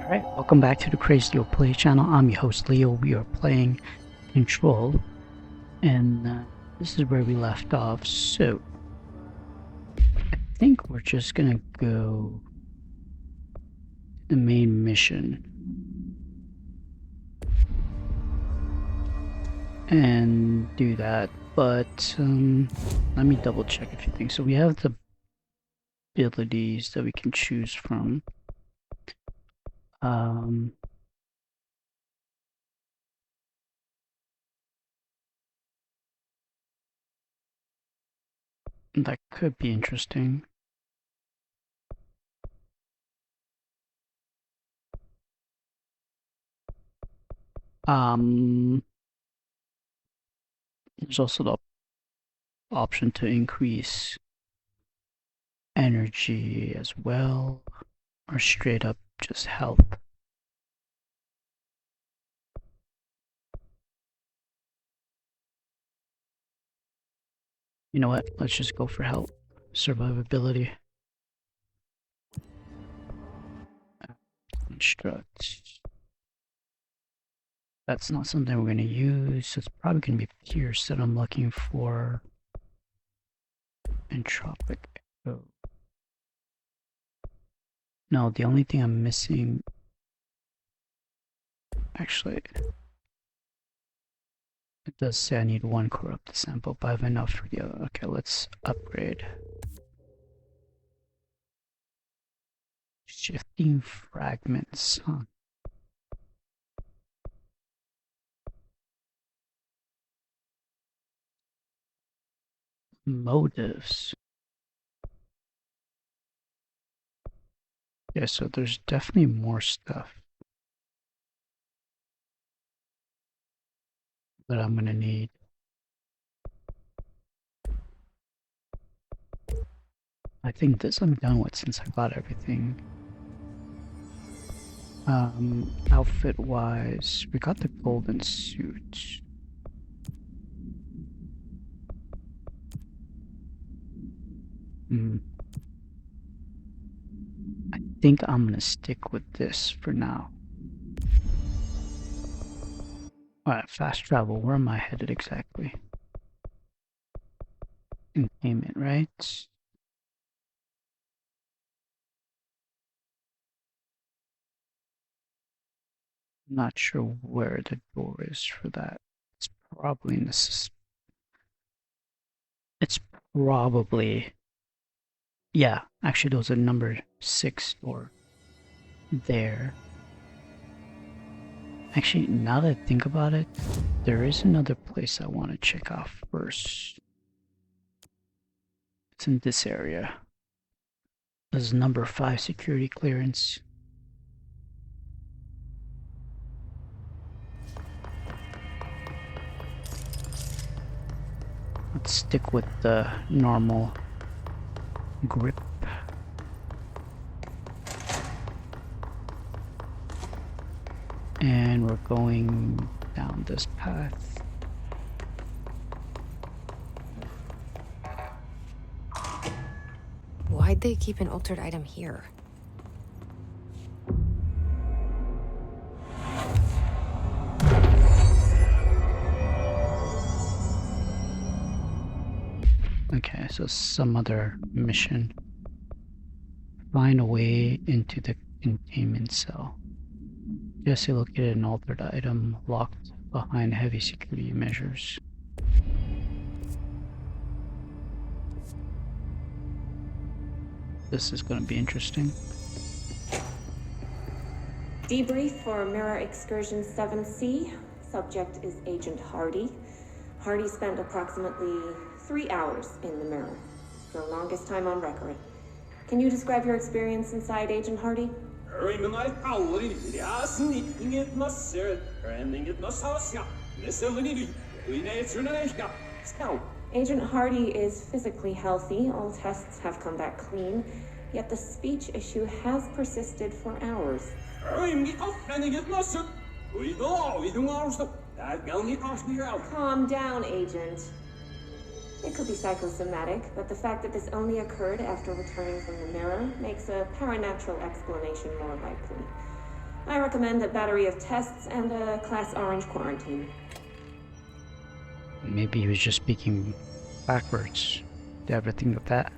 Alright, welcome back to the Crazy Leo Play channel. I'm your host Leo. We are playing Control, and this is where we left off. So, I think we're just gonna go to the main mission and do that, but let me double check a few things. So we have the abilities that we can choose from. That could be interesting. There's also the option to increase energy as well, or straight up just health. You know what? Let's just go for health. Survivability. Construct. That's not something we're going to use. So it's probably going to be Pierce that I'm looking for. Entropic echo. No, the only thing I'm missing... Actually... It does say I need one corrupted sample, but I have enough for the other. Okay, let's upgrade. Shifting fragments, huh? Motives. Yeah, so there's definitely more stuff that I'm gonna need. I think this I'm done with since I got everything. Outfit wise, we got the golden suit. I think I'm gonna stick with this for now. Alright, fast travel. Where am I headed exactly? Containment, right? Not sure where the door is for that. It's probably in this. It's probably. Yeah, actually, there was a number 6 door there. Actually, now that I think about it, there is another place I want to check off first. It's in this area. This is number 5 security clearance. Let's stick with the normal grip. And we're going down this path. Why'd they keep an altered item here? Okay, so some other mission. Find a way into the containment cell. Jesse located an altered item locked behind heavy security measures. This is going to be interesting. Debrief for Mirror Excursion 7C. Subject is Agent Hardy. Hardy spent approximately 3 hours in the mirror, the longest time on record. Can you describe your experience inside, Agent Hardy? Agent Hardy is physically healthy. All tests have come back clean, yet the speech issue has persisted for hours. Calm down, Agent. It could be psychosomatic, but the fact that this only occurred after returning from the mirror makes a paranatural explanation more likely. I recommend a battery of tests and a Class Orange quarantine. Maybe he was just speaking backwards. Do you ever think of that?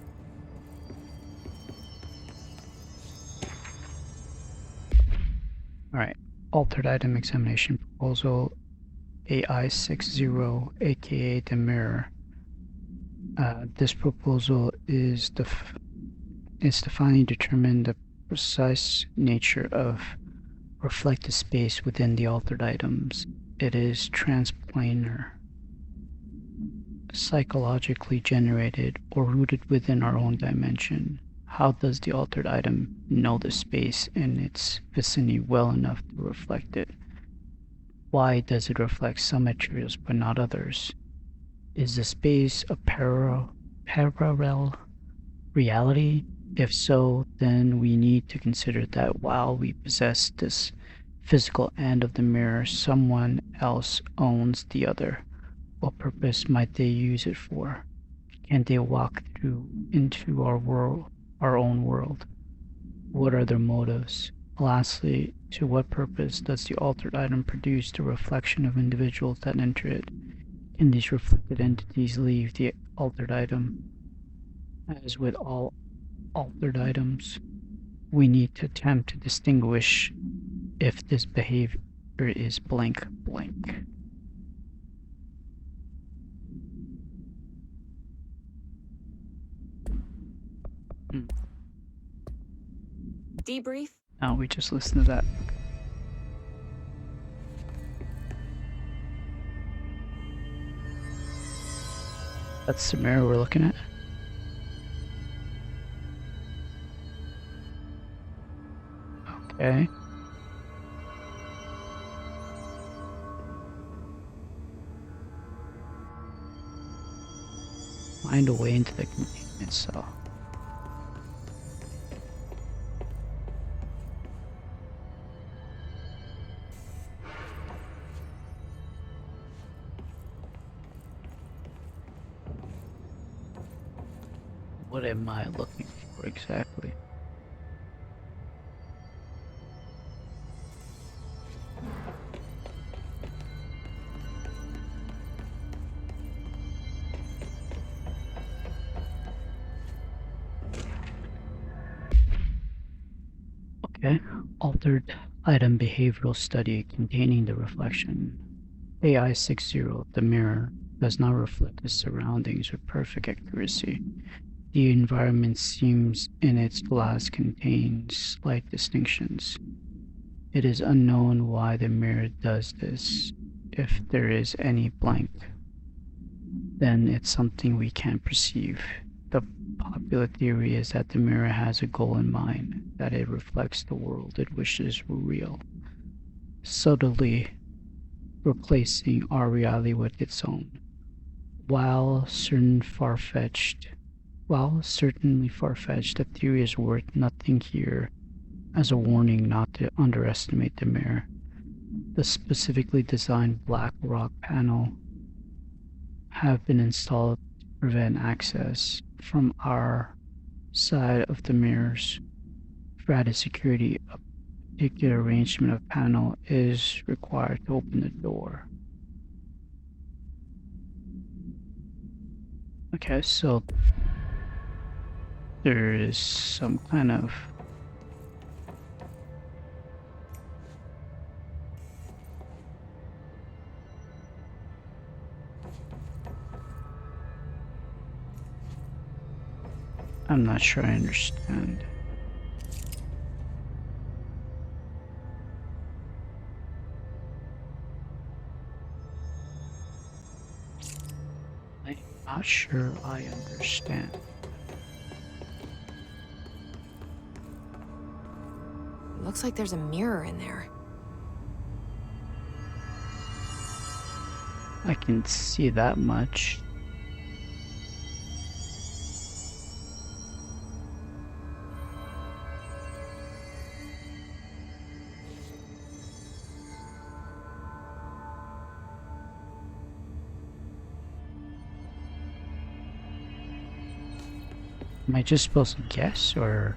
Alright. Altered item examination proposal AI60, aka the mirror. This proposal is to finally determine the precise nature of reflected space within the altered items. It is transplanar, psychologically generated, or rooted within our own dimension. How does the altered item know the space in its vicinity well enough to reflect it? Why does it reflect some materials but not others? Is the space a parallel reality? If so, then we need to consider that while we possess this physical end of the mirror, someone else owns the other. What purpose might they use it for? Can they walk through into our own world? What are their motives? Lastly, to what purpose does the altered item produce the reflection of individuals that enter it? Can these reflected entities leave the altered item? As with all altered items, we need to attempt to distinguish if this behavior is blank blank. Debrief? Now we just listen to that. That's the mirror we're looking at. Okay. Find a way into the containment cell. What am I looking for exactly? Okay, altered item behavioral study containing the reflection. AI60, the mirror, does not reflect the surroundings with perfect accuracy. The environment seems in its glass contains slight distinctions. It is unknown why the mirror does this. If there is any blank, then it's something we can't perceive. The popular theory is that the mirror has a goal in mind, that it reflects the world it wishes were real, subtly replacing our reality with its own. While certainly far-fetched, the theory is worth nothing here as a warning not to underestimate the mirror. The specifically designed black rock panel have been installed to prevent access from our side of the mirrors. For added security, a particular arrangement of panel is required to open the door. Okay, so there is some kind of I'm not sure I understand. I'm not sure I understand. Looks like there's a mirror in there. I can see that much. Am I just supposed to guess, or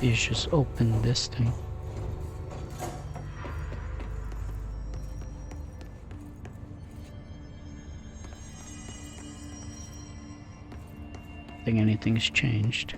Please just open this thing. I think anything's changed.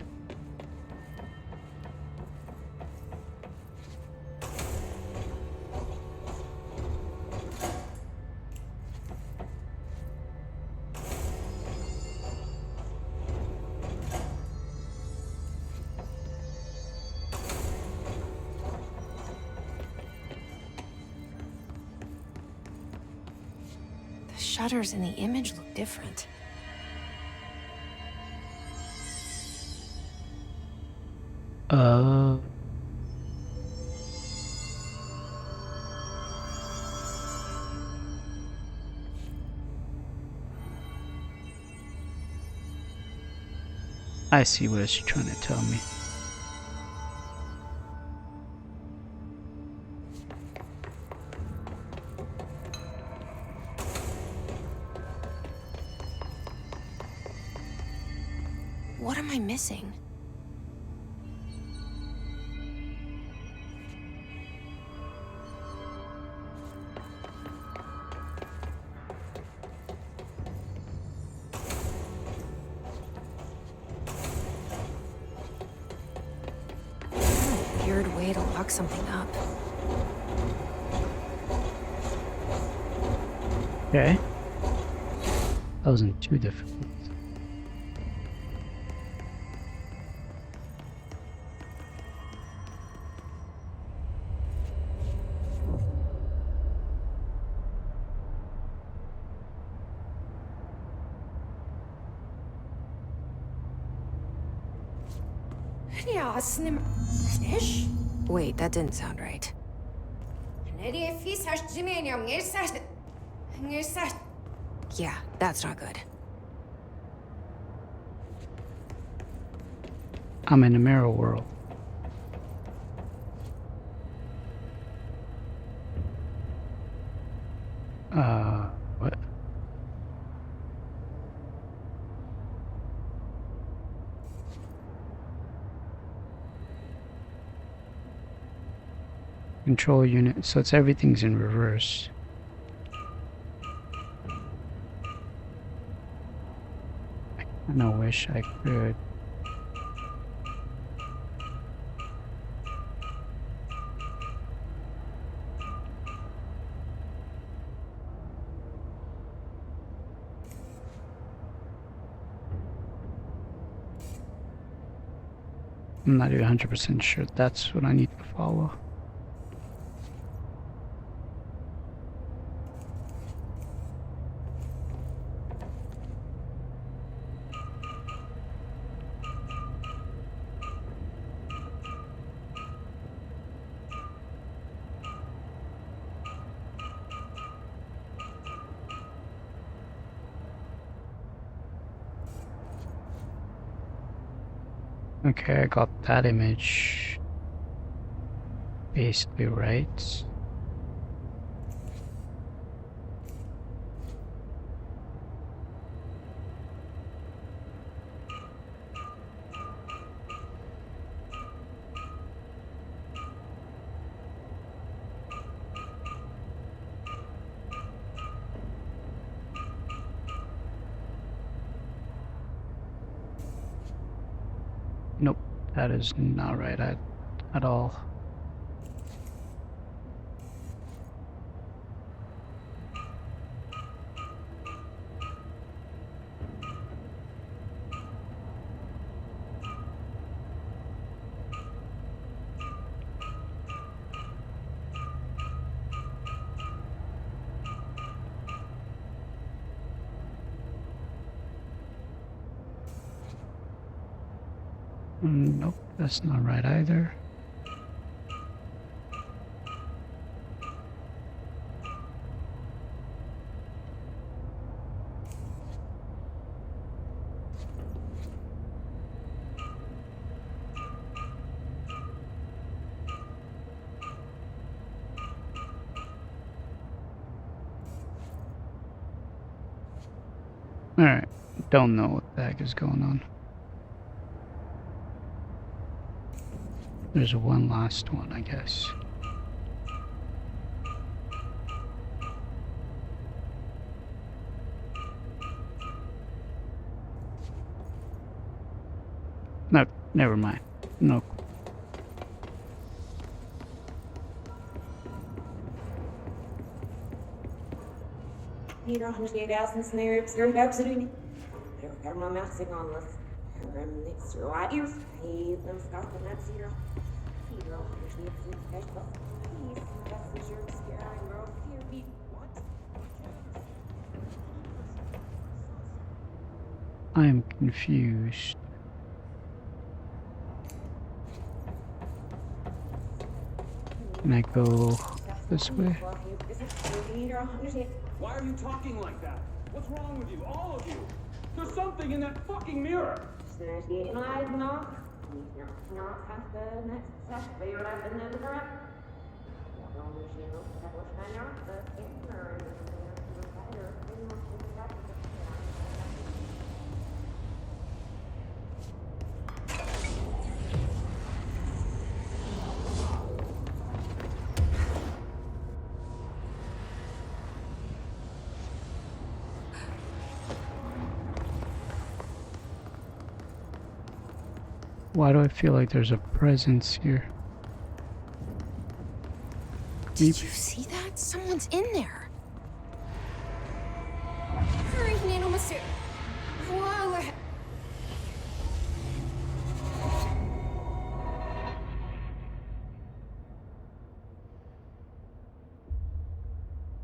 The shutters in the image look different. I see what it's trying to tell me. What am I missing? Weird way to lock something up. Okay. That wasn't too difficult. Wait, that didn't sound right. Yeah, that's not good. I'm in a mirror world. What? Control unit, so it's everything's in reverse. I kinda wish I could. I'm not even 100% sure that's what I need to follow. Okay, I got that image basically right. Nope, that is not right at all. Nope, that's not right either. Alright, don't know what the heck is going on. There's one last one, I guess. No, never mind. No. Hier har han gasen snurr, snurr, absolut. Har man med sig annars. Niks right ears. He them skatten at zero. Zero. There's no food special. He's that's the jerk scaring girl. Here we what? I am confused. Can I go this way? Why are you talking like that? What's wrong with you, all of you? There's something in that fucking mirror! Why do I feel like there's a presence here? Did you see that? Someone's in there. Hurry, Nano Monsieur. Whoa.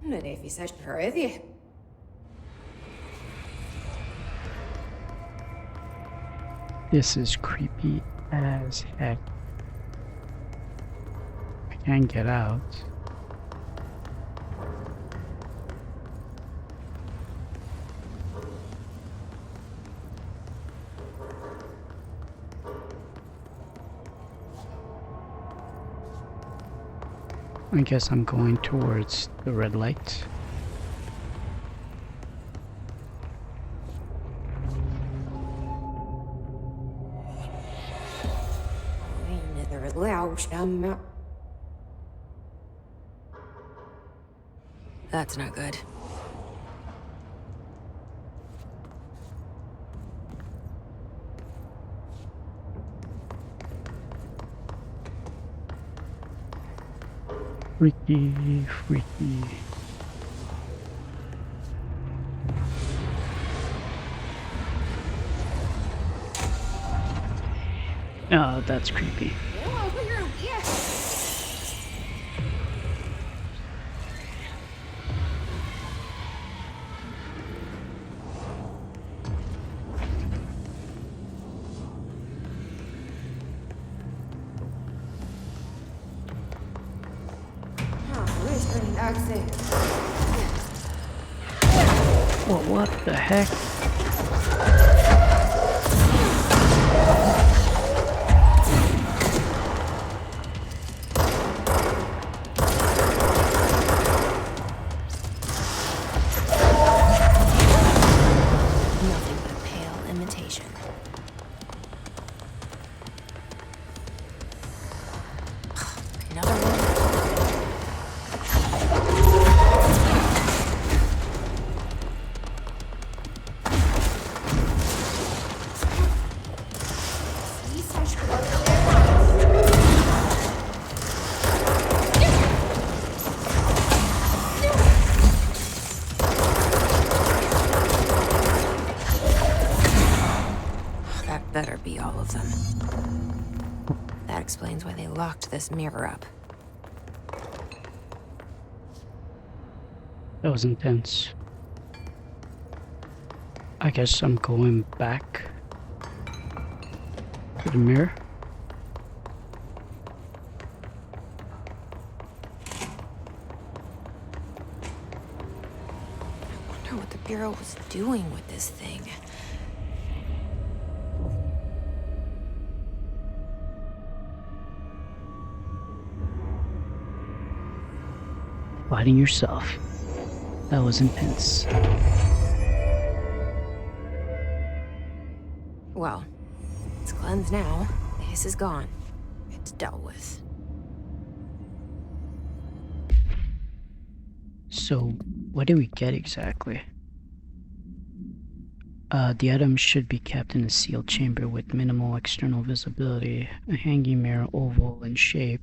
Men det visar sig. This is creepy as heck. I can't get out. I guess I'm going towards the red light. That's not good. Freaky, freaky. Oh, that's creepy. Well, what the heck? Nothing but pale imitation. Another one. That better be all of them. That explains why they locked this mirror up. That was intense. I guess I'm going back to the mirror. I wonder what the Bureau was doing with this thing. Fighting yourself. That was intense. Well, it's cleansed now. The hiss is gone. It's dealt with. So, what do we get exactly? The item should be kept in a sealed chamber with minimal external visibility. A hanging mirror, oval in shape.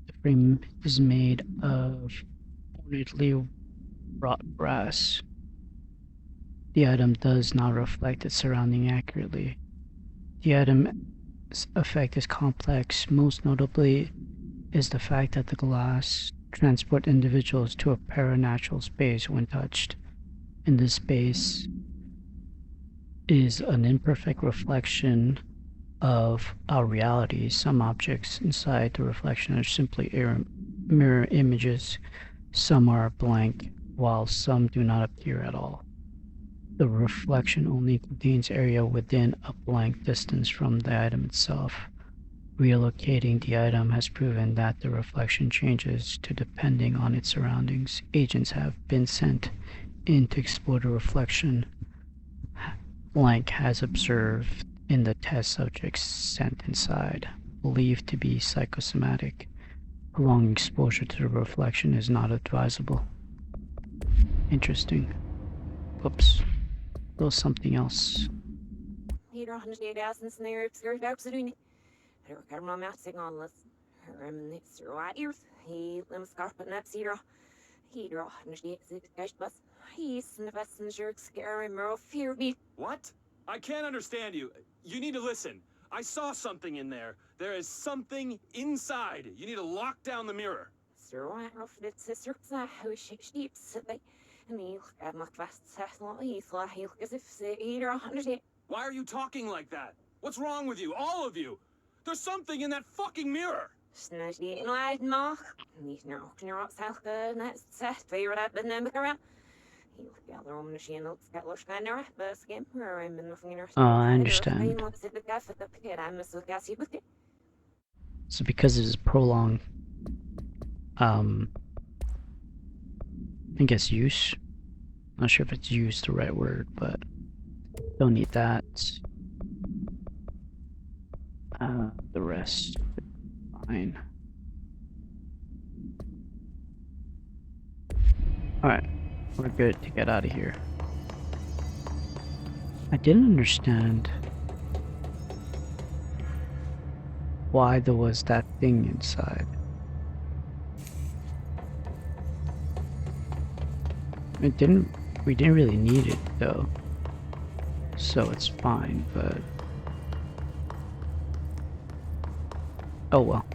The frame is made of ornately wrought brass. The item does not reflect its surrounding accurately. The item's effect is complex. Most notably is the fact that the glass transports individuals to a paranatural space when touched. In this space is an imperfect reflection of our reality. Some objects inside the reflection are simply mirror images. Some are blank, while some do not appear at all. The reflection only contains area within a blank distance from the item itself. Relocating the item has proven that the reflection changes to depending on its surroundings. Agents have been sent in to explore the reflection blank has observed in the test subjects sent inside, believed to be psychosomatic. Prolonged exposure to the reflection is not advisable. Interesting. Whoops. A little something else. What? I can't understand you. You need to listen. I saw something in there. There is something inside. You need to lock down the mirror. Why are you talking like that? What's wrong with you? All of you? There's something in that fucking mirror. Oh, I understand. So because it's prolonged, I guess use. Not sure if it's use the right word, but don't need that. The rest, fine. Alright, we're good to get out of here. I didn't understand why there was that thing inside. We didn't really need it though, so it's fine, but oh well.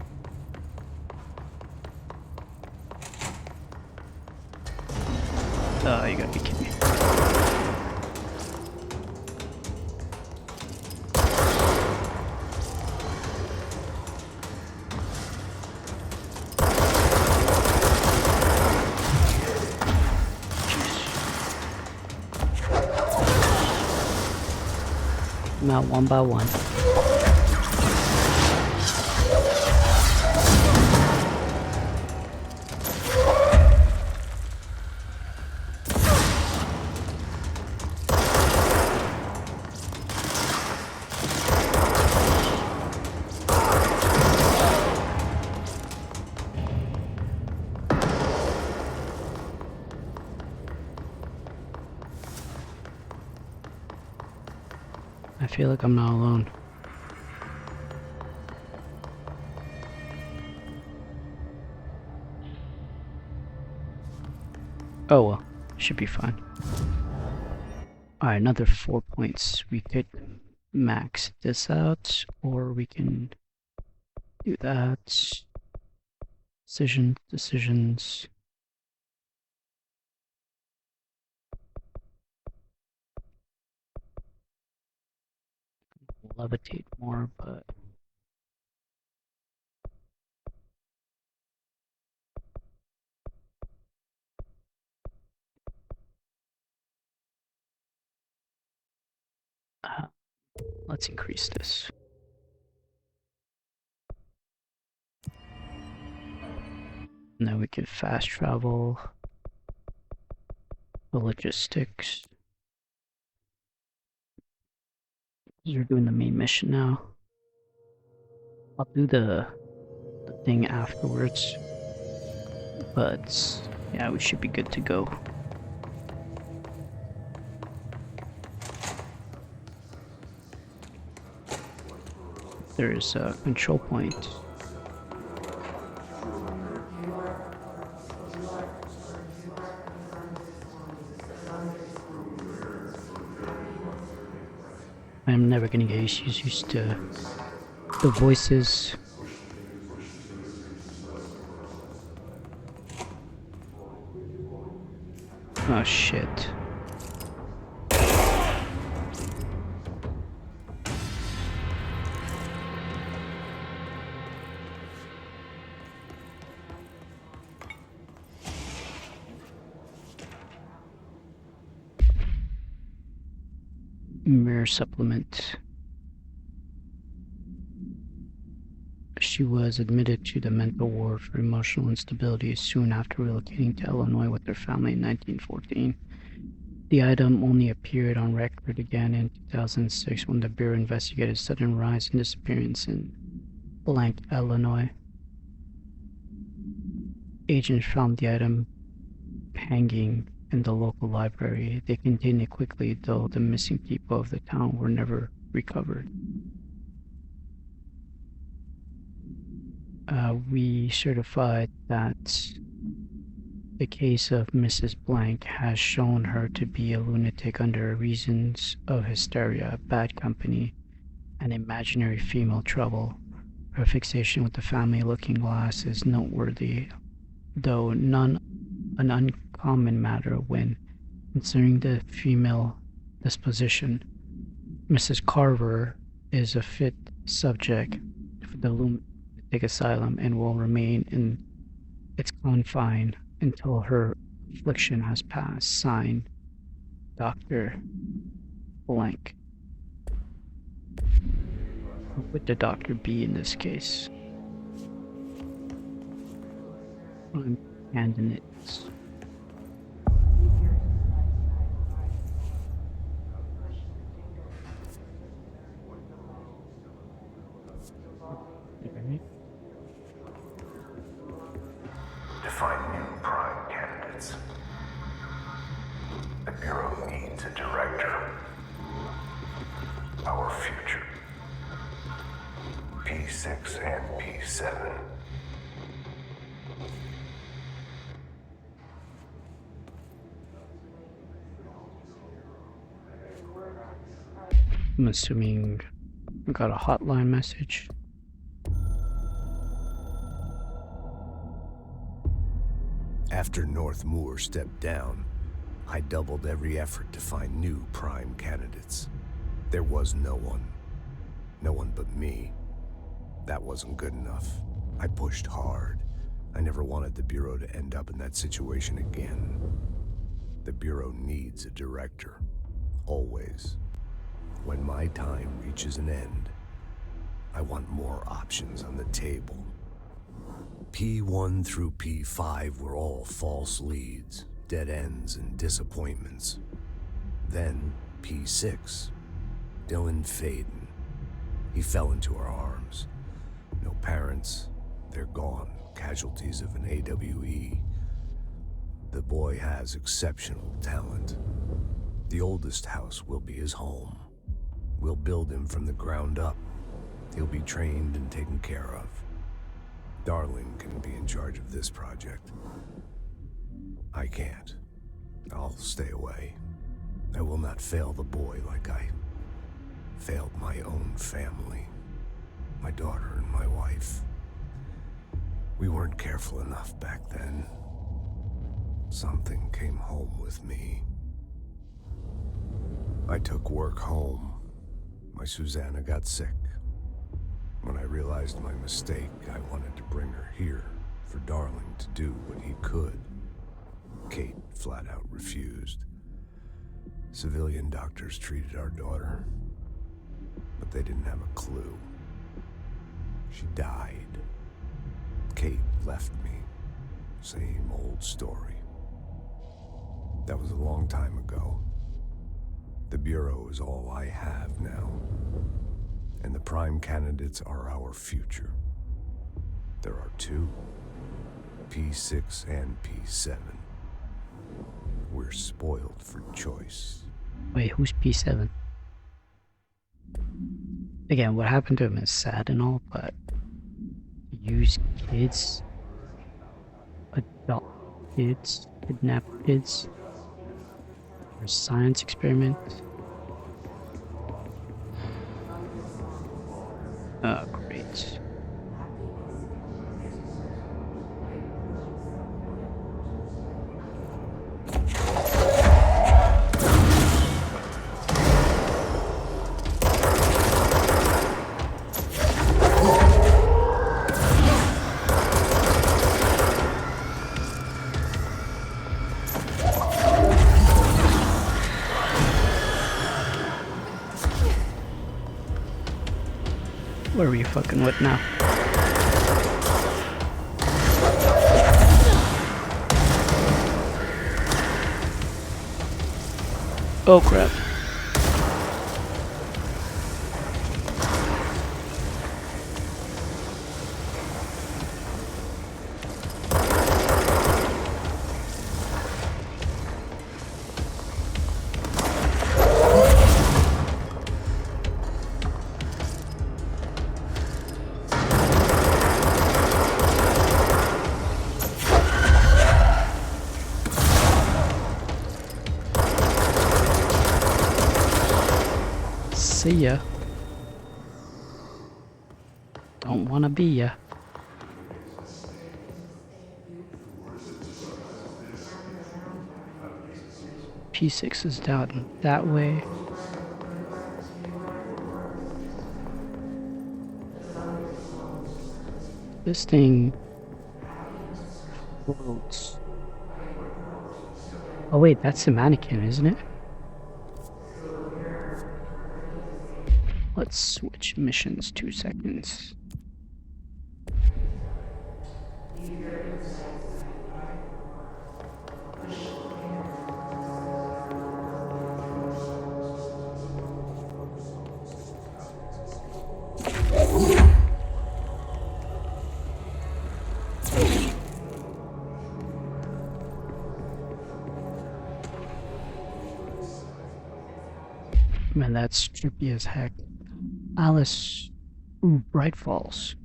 Oh, you gotta be kidding me. Come out one by one. I feel like I'm not alone. Oh well, should be fine. Alright, another 4 points. We could max this out, or we can do that. Decisions. Levitate more, but let's increase this. And then we can fast travel the logistics. You're doing the main mission now. I'll do the thing afterwards. But yeah, we should be good to go. There's a control point. I'm never gonna get used to the voices. Oh shit. Mirror supplement. She was admitted to the mental ward for emotional instability soon after relocating to Illinois with her family in 1914. The item only appeared on record again in 2006 when the Bureau investigated sudden rise and disappearance in blank, Illinois. Agents found the item hanging in the local library. They contained it quickly, though the missing people of the town were never recovered. We certified that the case of Mrs. Blank has shown her to be a lunatic under reasons of hysteria, bad company, and imaginary female trouble. Her fixation with the family looking glass is noteworthy, though an uncommon matter when considering the female disposition. Mrs. Carver is a fit subject for the lunatic asylum and will remain in its confine until her affliction has passed. Signed, Dr. Blank. Who would the doctor be in this case? Candidates. Define new prime candidates. The Bureau needs a director. Our future. P6 and P7. I'm assuming I got a hotline message. After North Moore stepped down, I doubled every effort to find new prime candidates. There was no one. No one but me. That wasn't good enough. I pushed hard. I never wanted the Bureau to end up in that situation again. The Bureau needs a director. Always. When my time reaches an end, I want more options on the table. P1 through P5 were all false leads, dead ends, and disappointments. Then P6, Dylan Faden. He fell into our arms. No parents, they're gone, casualties of an AWE. The boy has exceptional talent. The oldest house will be his home. We'll build him from the ground up. He'll be trained and taken care of. Darling can be in charge of this project. I can't. I'll stay away. I will not fail the boy like I failed my own family, my daughter and my wife. We weren't careful enough back then. Something came home with me. I took work home. My Susanna got sick. When I realized my mistake, I wanted to bring her here for Darling to do what he could. Kate flat out refused. Civilian doctors treated our daughter, but they didn't have a clue. She died. Kate left me. Same old story. That was a long time ago. The Bureau is all I have now. And the prime candidates are our future. There are two, P6 and P7. We're spoiled for choice. Wait, who's P7? Again, what happened to him is sad and all, but use kids, adult kids, kidnap kids for science experiments. Oh, great. What are you fucking with now? Oh crap. See ya. Don't wanna be ya. P6 is down that way. This thing floats. Oh wait, that's the mannequin, isn't it? Let's switch missions 2 seconds. Man, that's trippy as heck. Alice... Ooh, Bright Falls.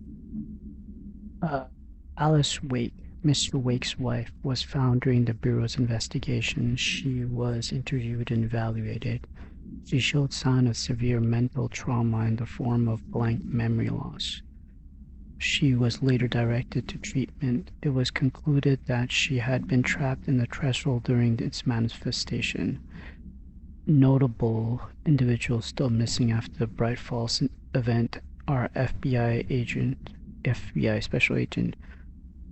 Alice Wake, Mr. Wake's wife, was found during the Bureau's investigation. She was interviewed and evaluated. She showed signs of severe mental trauma in the form of blank memory loss. She was later directed to treatment. It was concluded that she had been trapped in the threshold during its manifestation. Notable individuals still missing after the Bright Falls event are FBI Special Agent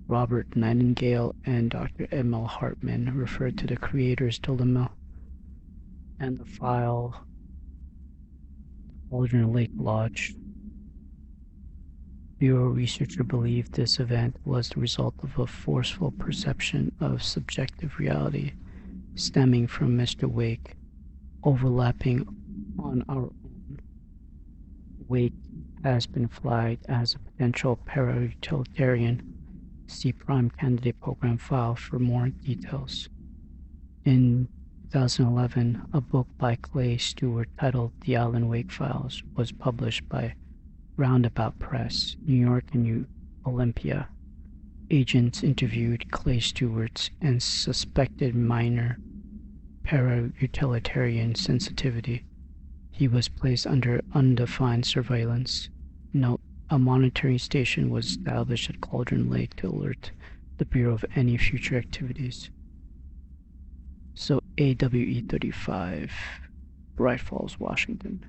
Robert Nightingale and Dr. Emil Hartman, referred to the Creator's Dilemma, and the file Cauldron Lake Lodge. Bureau researcher believed this event was the result of a forceful perception of subjective reality stemming from Mr. Wake, overlapping on our own. Wake has been flagged as a potential para-utilitarian. See Prime Candidate Program file for more details. In 2011, a book by Clay Stewart titled The Alan Wake Files was published by Roundabout Press, New York and Olympia. Agents interviewed Clay Stewart and suspected minor para-utilitarian sensitivity. He was placed under undefined surveillance. Note: a monitoring station was established at Cauldron Lake to alert the Bureau of any future activities. So AWE 35, Bright Falls, Washington.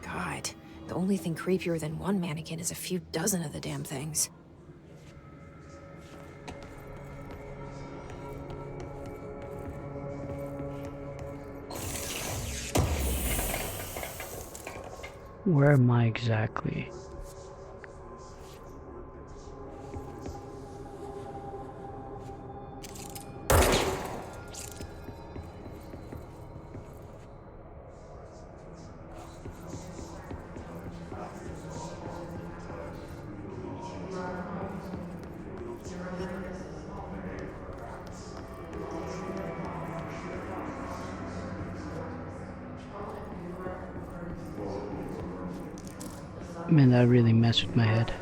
God, the only thing creepier than one mannequin is a few dozen of the damn things. Where am I exactly? Man, that really messed with my head.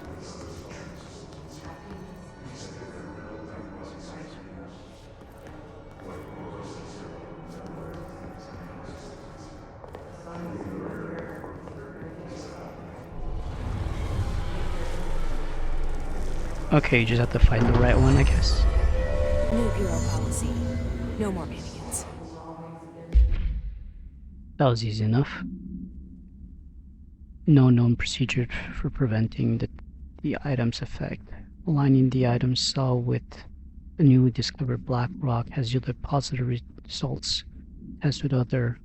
Okay, you just have to find the right one, I guess. New bureau policy. No more mannequins. That was easy enough. No known procedure for preventing the item's effect. Aligning the item cell with the newly discovered black rock has yielded positive results as with other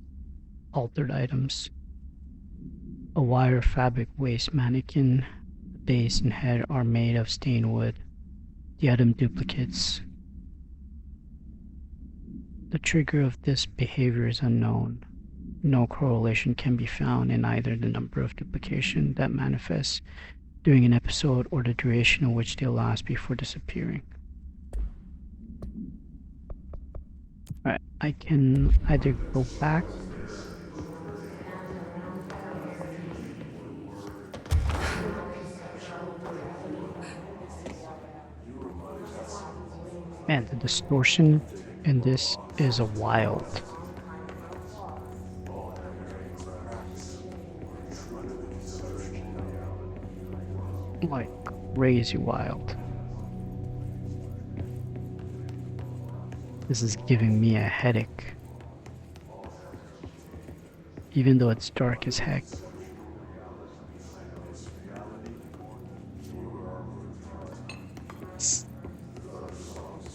altered items. A wire fabric waist mannequin, the base and head are made of stained wood. The item duplicates. The trigger of this behavior is unknown. No correlation can be found in either the number of duplication that manifests during an episode or the duration in which they last before disappearing. Alright, I can either go back. Man, the distortion in this is a wild. Like crazy wild. This is giving me a headache. Even though it's dark as heck.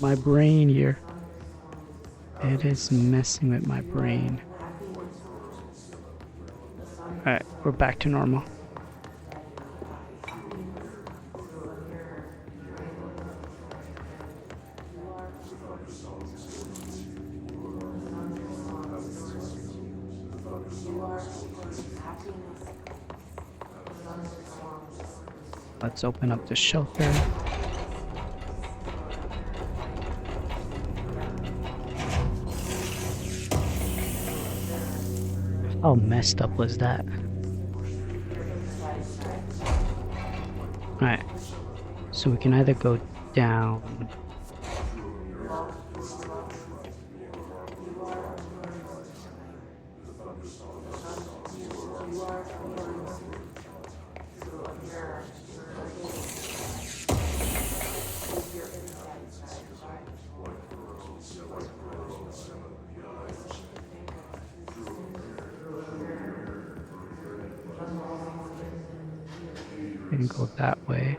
My brain here. It is messing with my brain. Alright, we're back to normal. Let's open up the shelter. How messed up was that? Alright, so we can either go down. And go that way.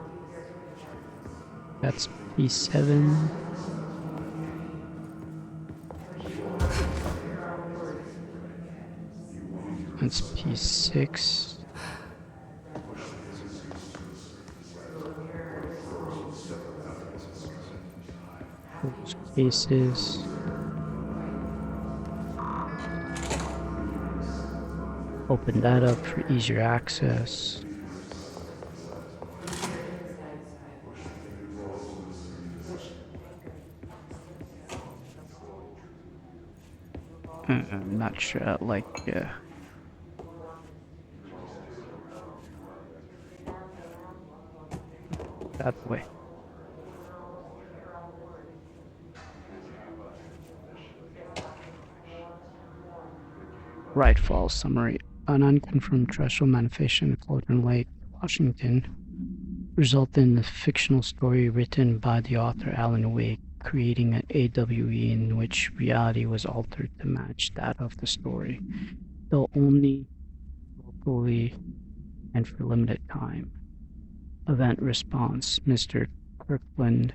That's P7. That's P6. Those cases. Open that up for easier access. I'm not sure, that way. Right Falls summary. An unconfirmed terrestrial manifestation in Cauldron Lake, Washington, resulted in the fictional story written by the author Alan Wake, creating an AWE in which reality was altered to match that of the story, though only locally and for limited time. Event response. Mr. Kirkland,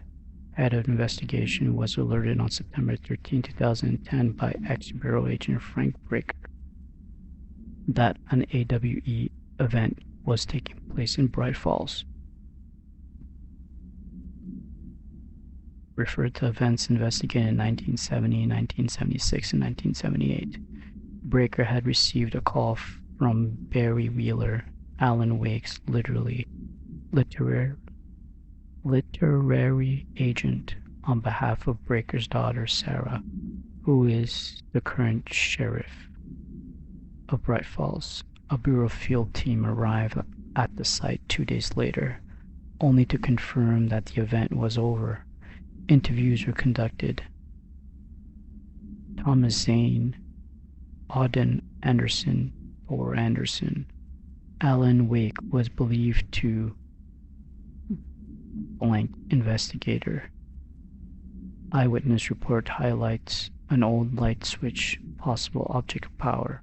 head of investigation, was alerted on September 13, 2010 by ex-Bureau agent Frank Breaker that an AWE event was taking place in Bright Falls. Referred to events investigated in 1970, 1976, and 1978. Breaker had received a call from Barry Wheeler, Alan Wake's literary agent, on behalf of Breaker's daughter Sarah, who is the current sheriff of Bright Falls. A Bureau field team arrived at the site 2 days later, only to confirm that the event was over. Interviews were conducted. Thomas Zane, Auden Anderson, or Anderson, Alan Wake was believed to blank investigator. Eyewitness report highlights an old light switch, possible object of power,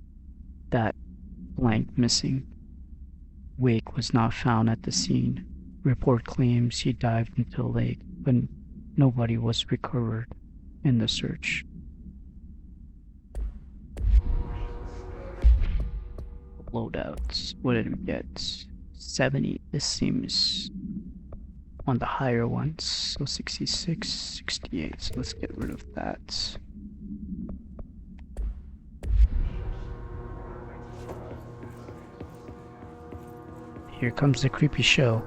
that blank missing. Wake was not found at the scene. Report claims he dived into the lake, but nobody was recovered in the search. Loadouts. What did we get? 70. This seems on the higher ones. So 66, 68. So let's get rid of that. Here comes the creepy show.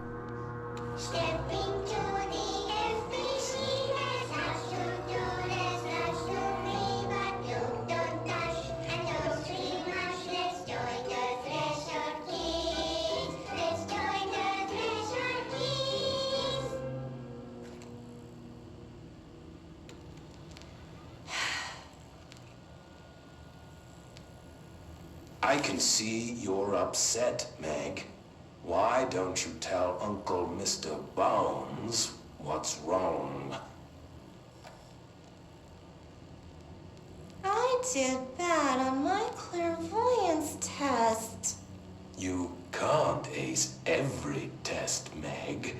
I can see you're upset, Meg. Why don't you tell Uncle Mr. Bones what's wrong? I did bad on my clairvoyance test. You can't ace every test, Meg.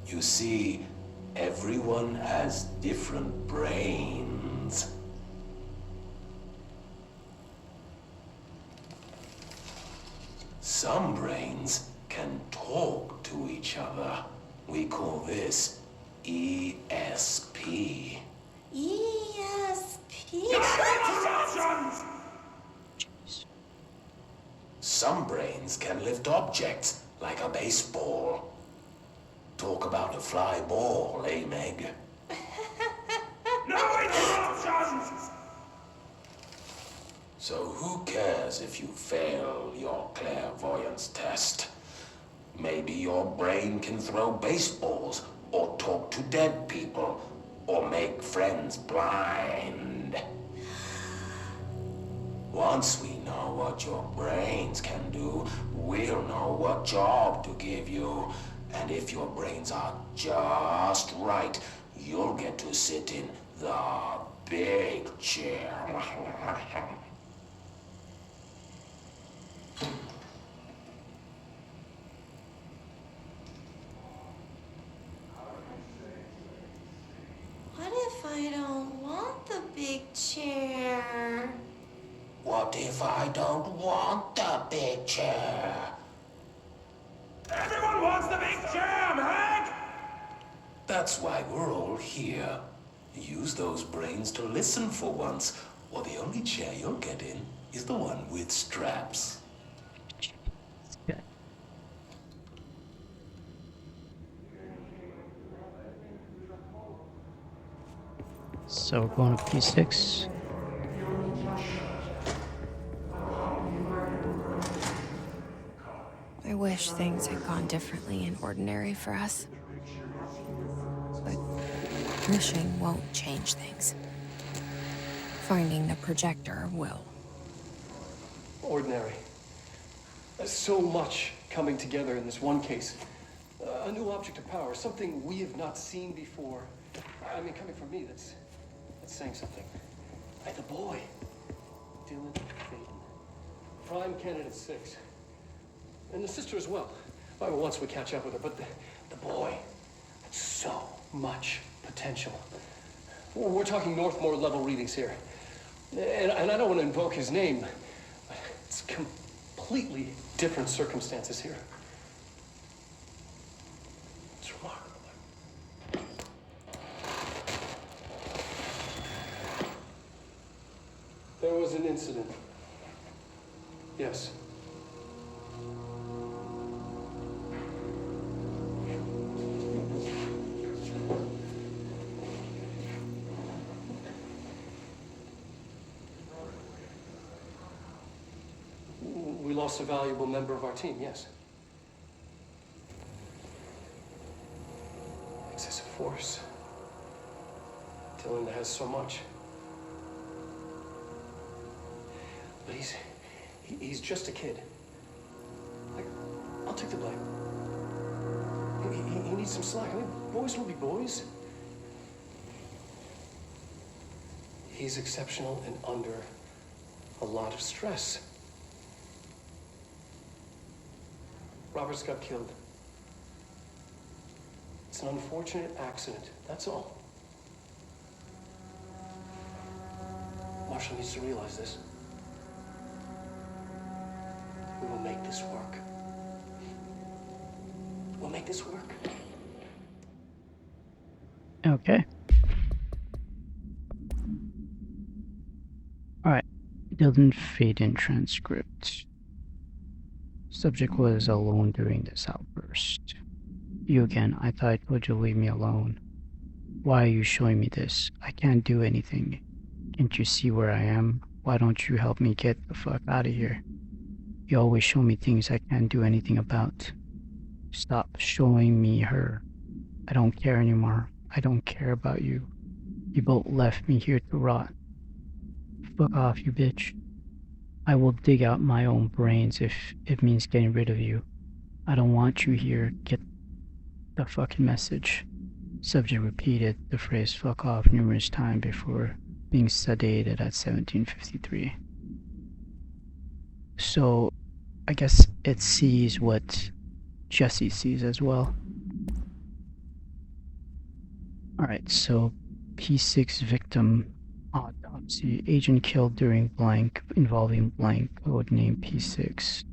You see, everyone has different brains. Some brains can talk to each other. We call this ESP. ESP? Some brains can lift objects like a baseball. Talk about a fly ball, eh, Meg? No interruptions! So who cares if you fail your clairvoyance test? Maybe your brain can throw baseballs, or talk to dead people, or make friends blind. Once we know what your brains can do, we'll know what job to give you. And if your brains are just right, you'll get to sit in the big chair. What if I don't want the big chair? What if I don't want the big chair? Everyone wants the big chair, Meg! That's why we're all here. Use those brains to listen for once, or the only chair you'll get in is the one with straps. Good. So we're going to P6. I wish things had gone differently in Ordinary for us. But wishing won't change things. Finding the projector will. Ordinary. So much coming together in this one case. A new object of power, something we have not seen before. I mean, coming from me, that's saying something. The boy, Dylan Payton, prime candidate 6, and the sister as well. Well, once we catch up with her, but the boy, so much potential. We're talking Northmore level readings here, and I don't want to invoke his name, but it's completely different circumstances here. It's remarkable. There was an incident. Yes. We lost a valuable member of our team, yes. force. Dylan has so much. But he's just a kid. Like, I'll take the blame. He needs some slack. I mean, boys will be boys. He's exceptional and under a lot of stress. Roberts got killed. It's an unfortunate accident, that's all. Marshall needs to realize this. We will make this work. We'll make this work. Okay. Alright. Dylan Faden transcript. Subject was alone during this outburst. You again. I thought I told you to leave me alone. Why are you showing me this? I can't do anything. Can't you see where I am? Why don't you help me get the fuck out of here? You always show me things I can't do anything about. Stop showing me her. I don't care anymore. I don't care about you. You both left me here to rot. Fuck off, you bitch. I will dig out my own brains if it means getting rid of you. I don't want you here. Get the fucking message. Subject repeated the phrase fuck off numerous times before being sedated at 1753. So, I guess it sees what Jesse sees as well. Alright, so P6 victim autopsy. Agent killed during blank involving blank, code name P6.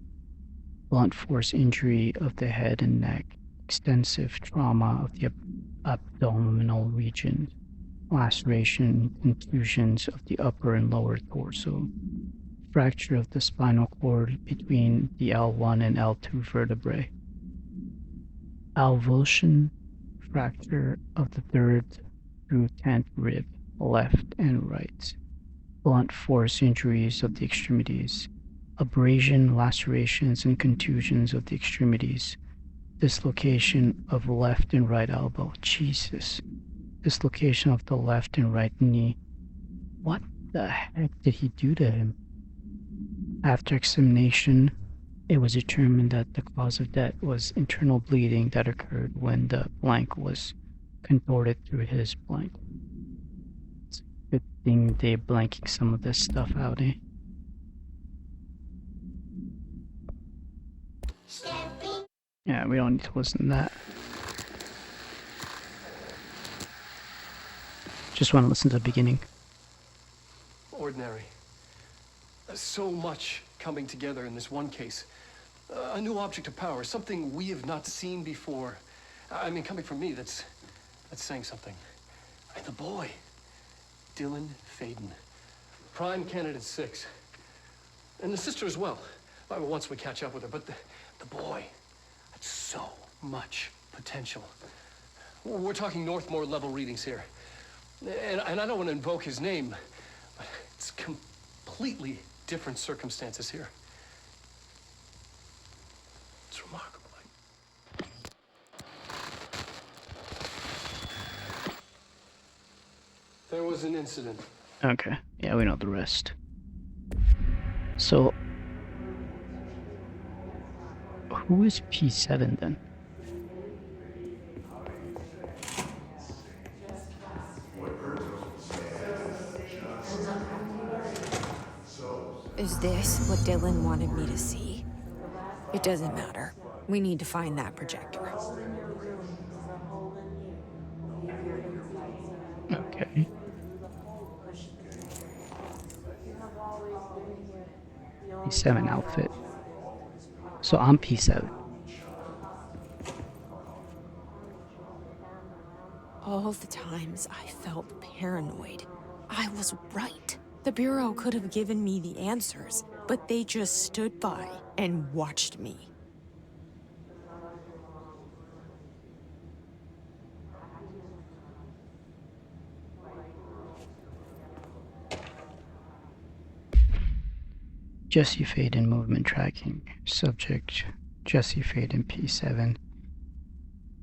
Blunt force injury of the head and neck. Extensive trauma of the abdominal region. Laceration, contusions of the upper and lower torso. Fracture of the spinal cord between the L1 and L2 vertebrae. Avulsion, fracture of the 3rd through 10th rib, left and right. Blunt force injuries of the extremities. Abrasion, lacerations, and contusions of the extremities. Dislocation of left and right elbow. Jesus. Dislocation of the left and right knee. What the heck did he do to him? After examination, it was determined that the cause of death was internal bleeding that occurred when the blank was contorted through his blank. It's a good thing they're blanking some of this stuff out, eh? Yeah, we don't need to listen to that. Just want to listen to the beginning. Ordinary. So much coming together in this one case. A new object of power, something we have not seen before. I mean, coming from me, that's saying something. And the boy, Dylan Faden, prime candidate 6. And the sister as well. Well, once we catch up with her, but the boy had so much potential. We're talking Northmore level readings here. And I don't want to invoke his name, but it's completely different circumstances here. It's remarkable. There was an incident. Okay, yeah, we know the rest. So, who is P7 then? Is this what Dylan wanted me to see? It doesn't matter. We need to find that projector. Okay. P7 outfit. So I'm P7. All the times I felt paranoid, I was right. The Bureau could have given me the answers, but they just stood by and watched me. Jesse Faden movement tracking. Subject Jesse Faden P7.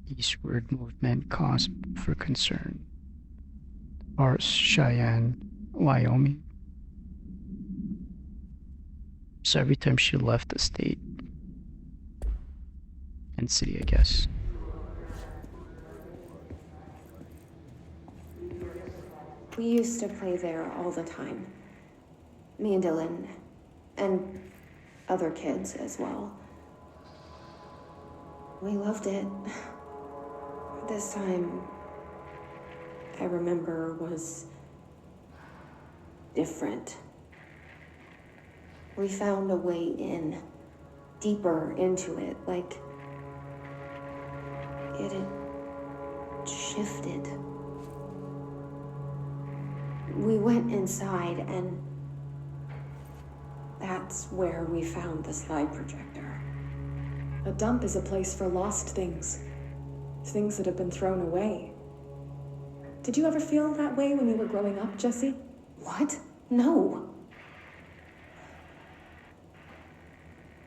eastward movement cause for concern. Parts Cheyenne, Wyoming. So every time she left the state and city, I guess. We used to play there all the time. Me and Dylan, and other kids as well. We loved it. This time, I remember, was different. We found a way in, deeper into it, like it had shifted. We went inside, and that's where we found the slide projector. A dump is a place for lost things. Things that have been thrown away. Did you ever feel that way when you were growing up, Jesse? What? No.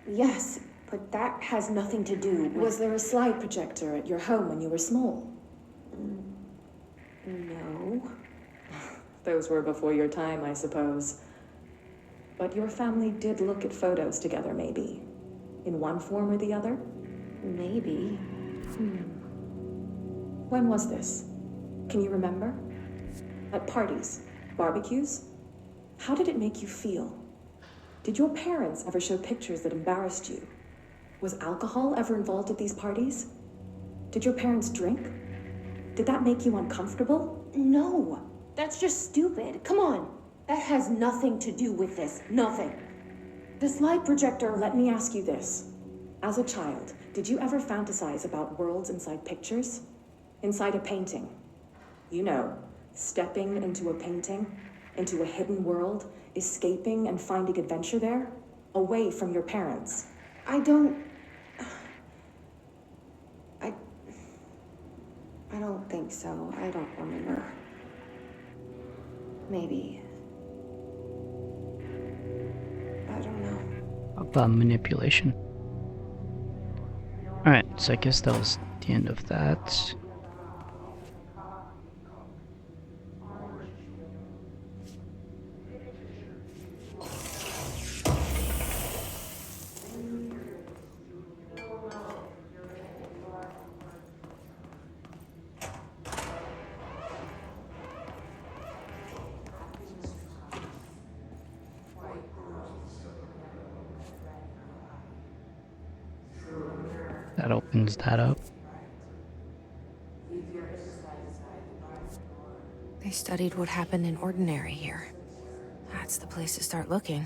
Yes, but that has nothing to do with... Was there a slide projector at your home when you were small? No. Those were before your time, I suppose. But your family did look at photos together, maybe. In one form or the other? Maybe. When was this? Can you remember? At parties? Barbecues? How did it make you feel? Did your parents ever show pictures that embarrassed you? Was alcohol ever involved at these parties? Did your parents drink? Did that make you uncomfortable? No. That's just stupid. Come on. That has nothing to do with this. Nothing. The slide projector, let me ask you this. As a child, did you ever fantasize about worlds inside pictures? Inside a painting? You know, stepping into a painting, into a hidden world, escaping and finding adventure there, away from your parents. I don't think so. I don't remember. Maybe. I don't know. About manipulation. Alright, so I guess that was the end of that. That opens that up. They studied what happened in Ordinary here. That's the place to start looking.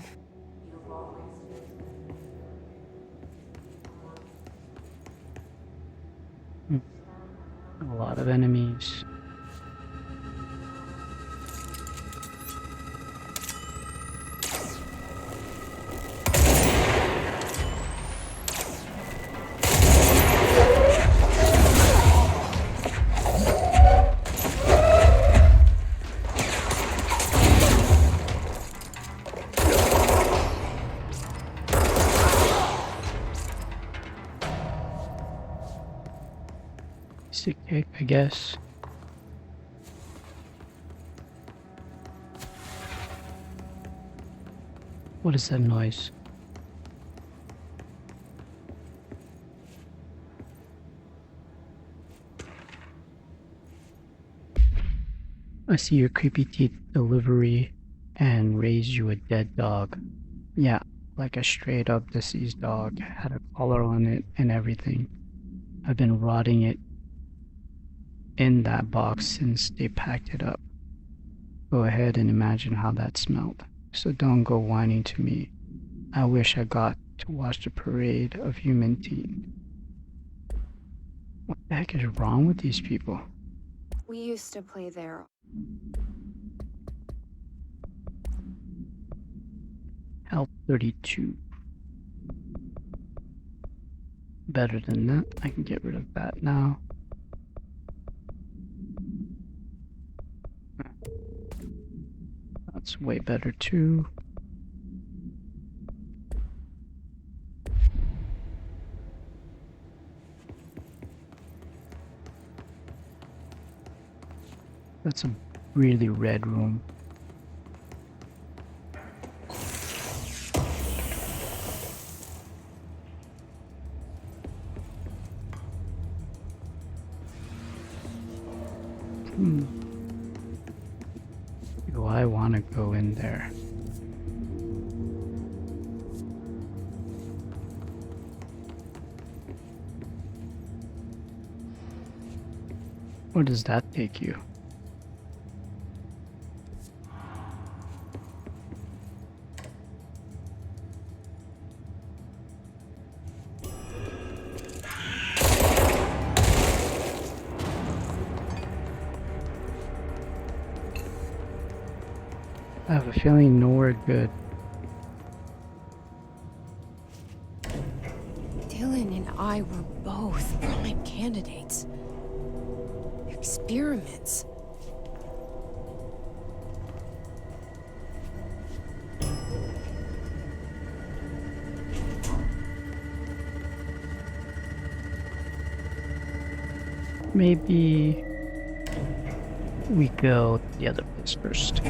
A lot of enemies. Sick kick, I guess. What is that noise? I see your creepy teeth delivery and raise you a dead dog. Yeah, like a straight up deceased dog. Had a collar on it and everything. I've been rotting it in that box since they packed it up. Go ahead and imagine how that smelled. So don't go whining to me. I wish I got to watch the parade of human teeth. What the heck is wrong with these people? We used to play there. Health 32. Better than that. I can get rid of that now. That's way better too. That's a really red room. Do I want to go in there? Where does that take you? I have a feeling nowhere good. Dylan and I were both prime candidates. Experiments. Maybe we go to the other place first.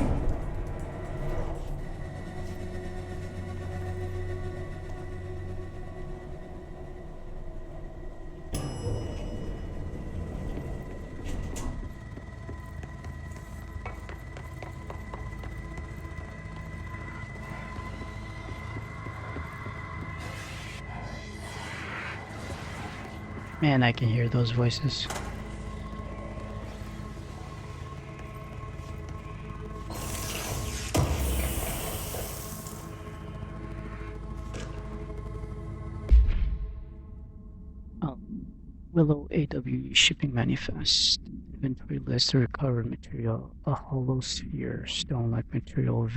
Man, I can hear those voices. Willow AWE shipping manifest. Inventory list, recovered material, a hollow sphere, stone-like material,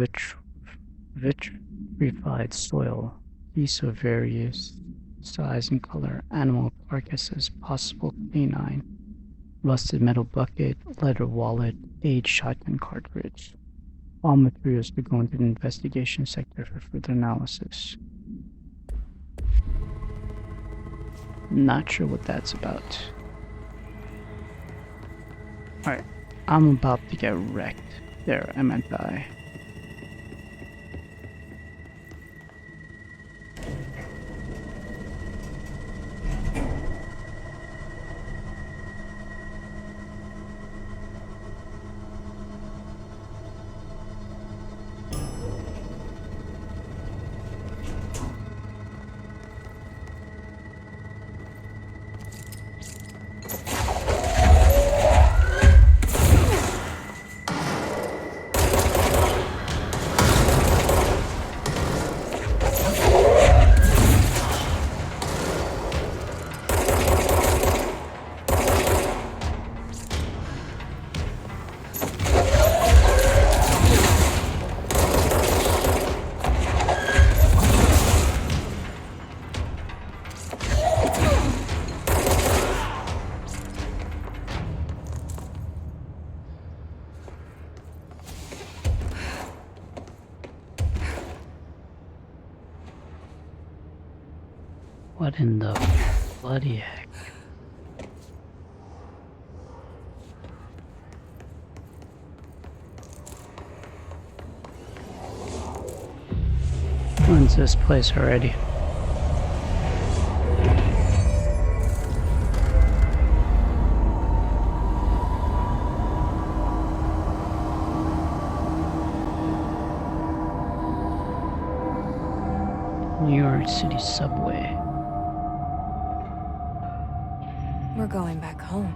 vitrified soil, piece of various size and color, animal carcasses, possible canine, rusted metal bucket, leather wallet, aged shotgun cartridge. All materials to go into the investigation sector for further analysis. Not sure what that's about. Alright, I'm about to get wrecked. There, I meant die. What in the bloody heck? When's this place already? New York City subway. We're going back home.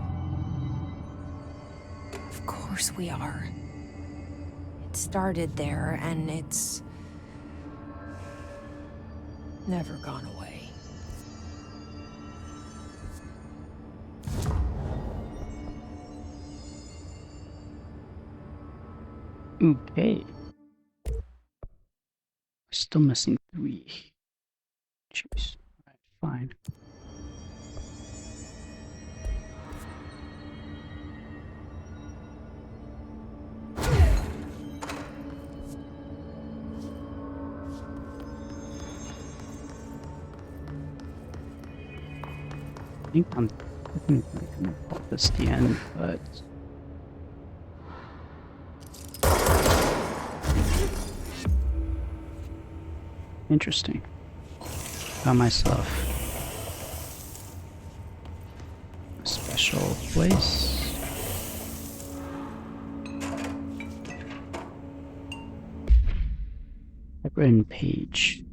Of course we are. It started there, and it's never gone away. Okay. Still missing 3. Jeez. Alright, fine. I think I'm definitely gonna call this the end, but Interesting. Got myself a special place. Typewritten page.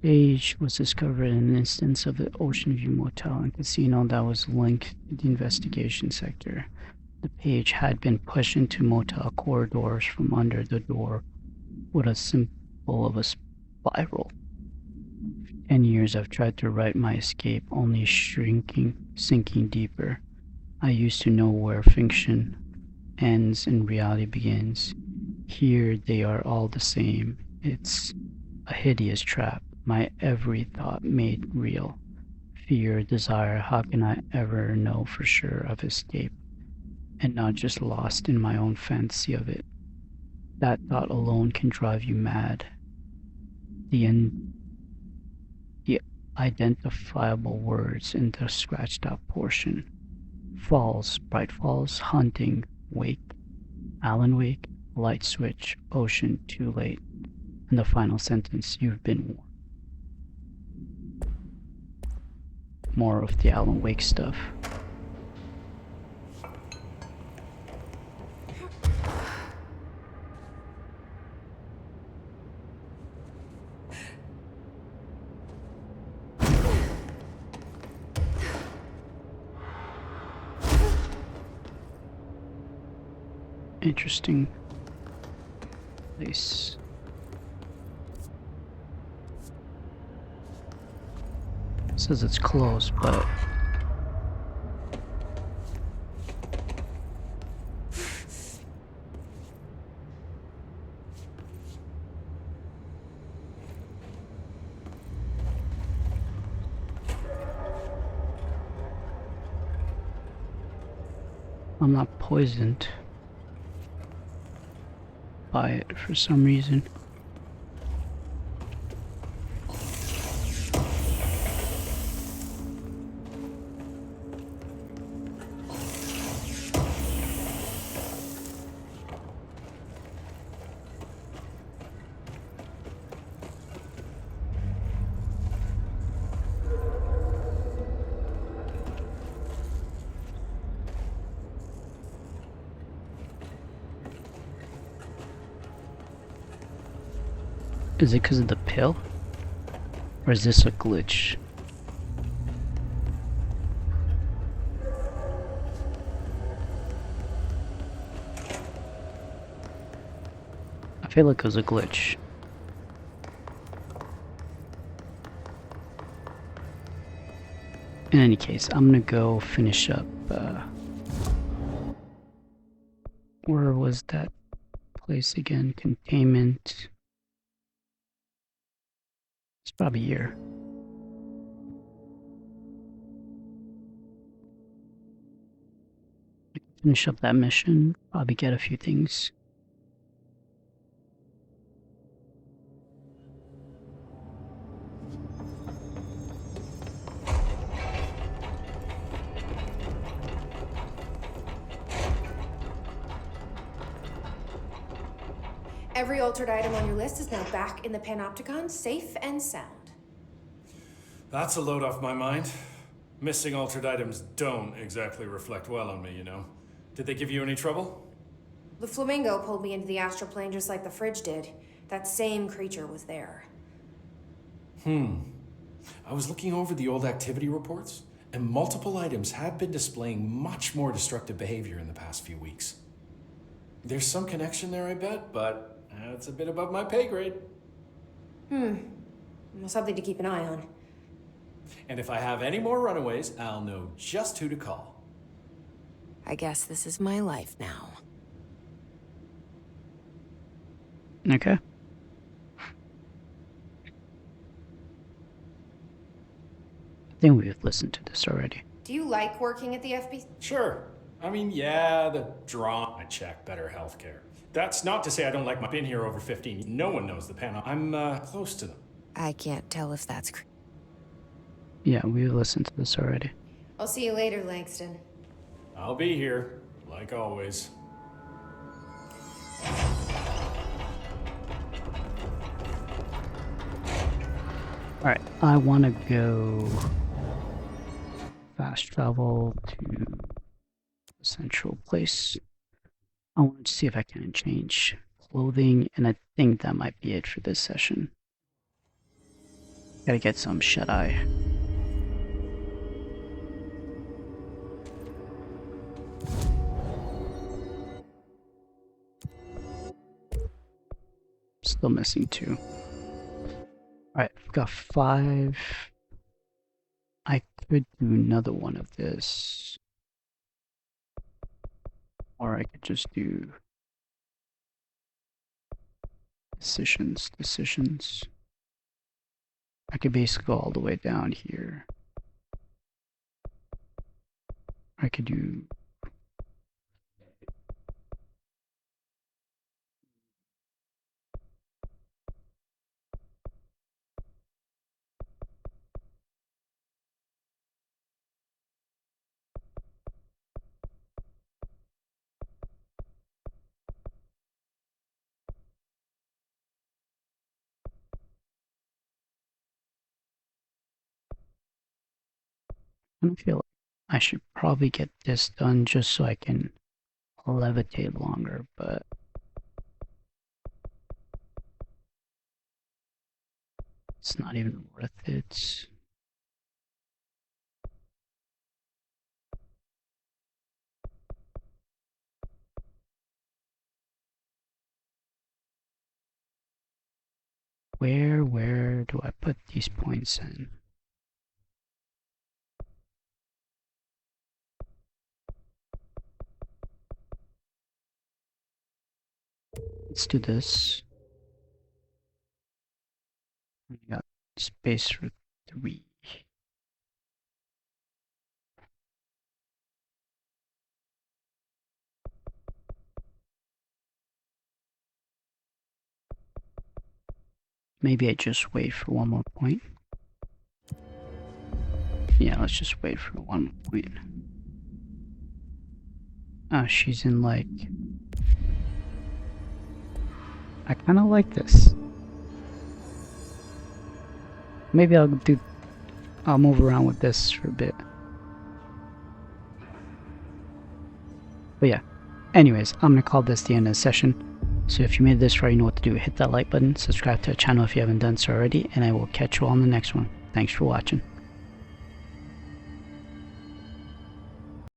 Page was discovered in an instance of the Ocean View Motel and Casino that was linked to the investigation sector. The page had been pushed into motel corridors from under the door with a symbol of a spiral. 10 years I've tried to write my escape, only sinking deeper. I used to know where fiction ends and reality begins. Here they are all the same. It's a hideous trap, my every thought made real. Fear, desire, how can I ever know for sure of escape, and not just lost in my own fantasy of it? That thought alone can drive you mad. The identifiable words in the scratched out portion. Falls, Bright Falls, hunting, wake, Alan Wake, light switch, ocean, too late. And the final sentence, you've been warned. More of the Alan Wake stuff. Interesting place. It says it's closed, but I'm not poisoned by it for some reason. Is it because of the pill? Or is this a glitch? I feel like it was a glitch. In any case, I'm gonna go finish up, where was that place again? Containment. It's probably here. Finish up that mission, probably get a few things. Every altered item on your list is now back in the Panopticon, safe and sound. That's a load off my mind. Missing altered items don't exactly reflect well on me, you know. Did they give you any trouble? The flamingo pulled me into the astral plane just like the fridge did. That same creature was there. I was looking over the old activity reports, and multiple items have been displaying much more destructive behavior in the past few weeks. There's some connection there, I bet, but it's a bit above my pay grade. Well, something to keep an eye on. And if I have any more runaways, I'll know just who to call. I guess this is my life now. Okay. I think we've listened to this already. Do you like working at the FB? Sure. I mean, yeah, the draw, I check, better healthcare. That's not to say I don't like my... Been here over 15. No one knows the panel. I'm close to them. I can't tell if that's... Yeah, we've listened to this already. I'll see you later, Langston. I'll be here, like always. Alright, I want to go fast travel to the central place. I want to see if I can change clothing, and I think that might be it for this session. Gotta get some shut-eye. Still missing 2. Alright, I've got 5. I could do another one of this. Or I could just do decisions. I could basically go all the way down here. I could do I feel like I should probably get this done just so I can levitate longer, but it's not even worth it. Where do I put these points in? Let's do this. We got space for 3. Maybe I just wait for one more point. Yeah, let's just wait for one more point. Oh, she's in like... I kind of like this. Maybe I'll move around with this for a bit. But yeah. Anyways, I'm gonna call this the end of the session. So if you made this far, you know what to do. Hit that like button, subscribe to the channel if you haven't done so already, and I will catch you all in the next one. Thanks for watching.